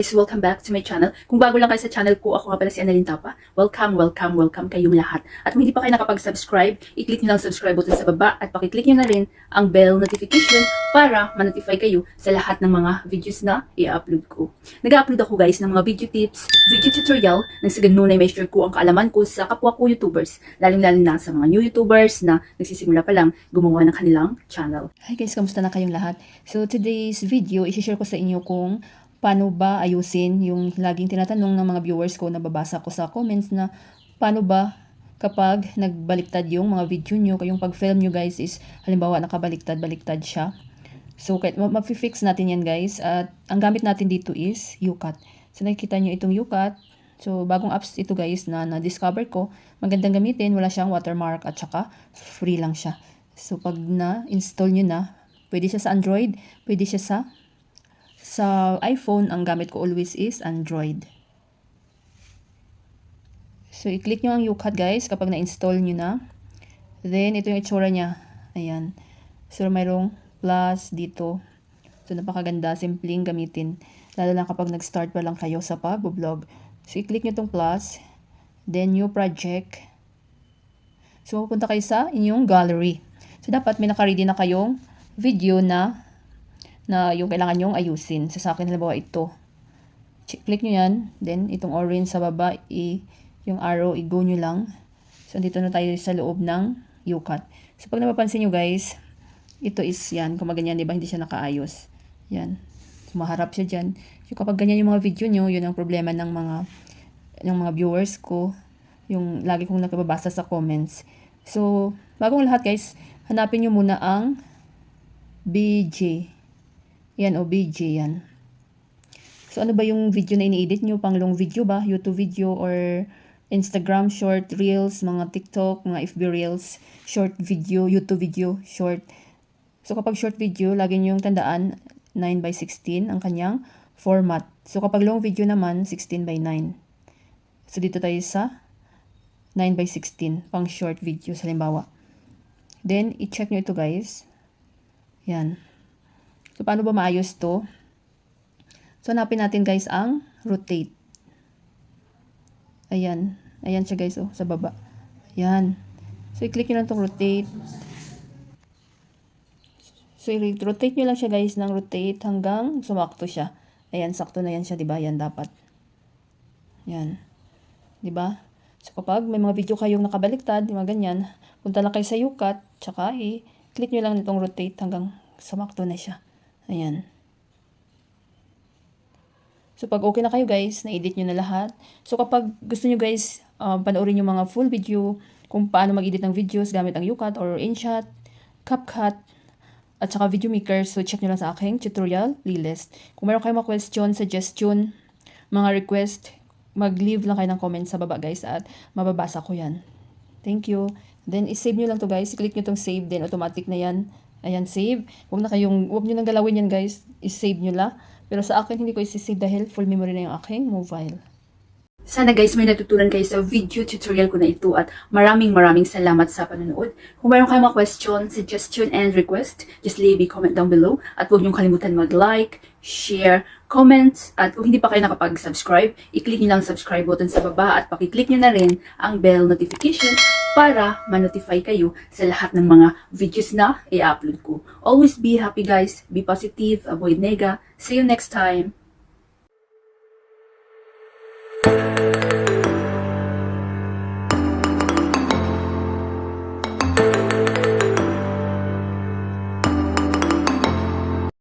Guys, welcome back to my channel. Kung bago lang kayo sa channel ko, ako nga pala si Annalyn Tapa. Welcome kayong lahat. At kung hindi pa kayo nakapag-subscribe, i-click nyo lang subscribe button sa baba at pakiclick nyo na rin ang bell notification para ma-notify kayo sa lahat ng mga videos na i-upload ko. Nag-upload ako guys ng mga video tips, video tutorial nang sa ganun ay may share ko ang kaalaman ko sa kapwa ko YouTubers, lalong-lalong na sa mga new YouTubers na nagsisimula pa lang gumawa ng kanilang channel. Hi guys, kamusta na kayong lahat? So today's video, i-share ko sa inyo kung paano ba ayusin yung laging tinatanong ng mga viewers ko, nababasa ko sa comments na paano ba kapag nagbaliktad yung mga video nyo, yung pag-film nyo guys is halimbawa nakabaliktad siya. So kahit ma-fix natin yan guys, at ang gamit natin dito is YouCut. So nakikita nyo itong YouCut. So bagong apps ito guys na na-discover ko, magandang gamitin, wala siyang watermark at saka free lang siya. So pag na-install nyo na, pwede siya sa Android, pwede siya sa iPhone. Ang gamit ko always is Android. So, i-click nyo ang YouCut guys kapag na-install nyo na. Then, ito yung itsura niya. Ayan. So, mayroong plus dito. So, napakaganda. Simpleng gamitin. Lalo lang kapag nag-start pa lang kayo sa pag-vlog. So, i-click nyo itong plus. Then, new project. So, pupunta kayo sa inyong gallery. So, dapat may naka-ready na kayong video na yung kailangan nyong ayusin. So, sa akin, halimbawa ito. Click nyo yan. Then, itong orange sa baba, yung arrow, i-go nyo lang. So, dito na tayo sa loob ng YouCut. So, pag napapansin nyo guys, ito is yan. Kung maganyan, diba, hindi siya nakaayos. Yan. So, maharap siya dyan. So, kapag ganyan yung mga video nyo, yun ang problema ng mga viewers ko. Yung lagi kong nakababasa sa comments. So, bagong lahat guys, hanapin nyo muna ang BJ. Yan o, BJ yan. So, ano ba yung video na ini-edit nyo? Pang long video ba? YouTube video or Instagram short reels, mga TikTok, mga FB reels, short video, YouTube video, short. So, kapag short video, lagi nyo yung tandaan, 9:16 ang kanyang format. So, kapag long video naman, 16:9. So, dito tayo sa 9:16, pang short video, halimbawa. Then, i-check nyo ito guys. Yan. So, paano ba maayos to? So, hanapin natin guys ang rotate. Ayan. Ayan siya guys, oh, sa baba. Ayan. So, i-click nyo lang itong rotate. So, i-rotate nyo lang siya guys ng rotate hanggang sumakto siya. Ayan, sakto na yan siya, diba? Yan dapat. Yan. Diba? So, kapag may mga video kayong nakabaliktad, mga ganyan, punta lang kayo sa YouCut, tsaka i-click nyo lang itong rotate hanggang sumakto na siya. Ayan. So, pag okay na kayo guys, na-edit nyo na lahat. So, kapag gusto nyo guys, panoorin yung mga full video kung paano mag-edit ng videos gamit ang YouCut or InShot, CapCut, at saka Video Maker. So, check nyo lang sa aking tutorial playlist. Kung meron kayong mga question, suggestion, mga request, mag-leave lang kayo ng comment sa baba guys at mababasa ko yan. Thank you. Then, i-save nyo lang to guys. I-click nyo tong save, then automatic na yan. Ayan, save. Huwag nyo nang galawin yan guys. I-save nyo la. Pero sa akin, hindi ko i-save dahil full memory na yung aking mobile. Sana guys may natutunan kayo sa video tutorial ko na ito at maraming salamat sa panonood. Kung mayroon kayong mga question, suggestion, and request, just leave a comment down below. At huwag niyong kalimutan mag-like, share, comment, at kung hindi pa kayo nakapag-subscribe, i-click niyo lang subscribe button sa baba at pakiclick niyo na rin ang bell notification para ma-notify kayo sa lahat ng mga videos na i-upload ko. Always be happy guys, be positive, avoid nega. See you next time.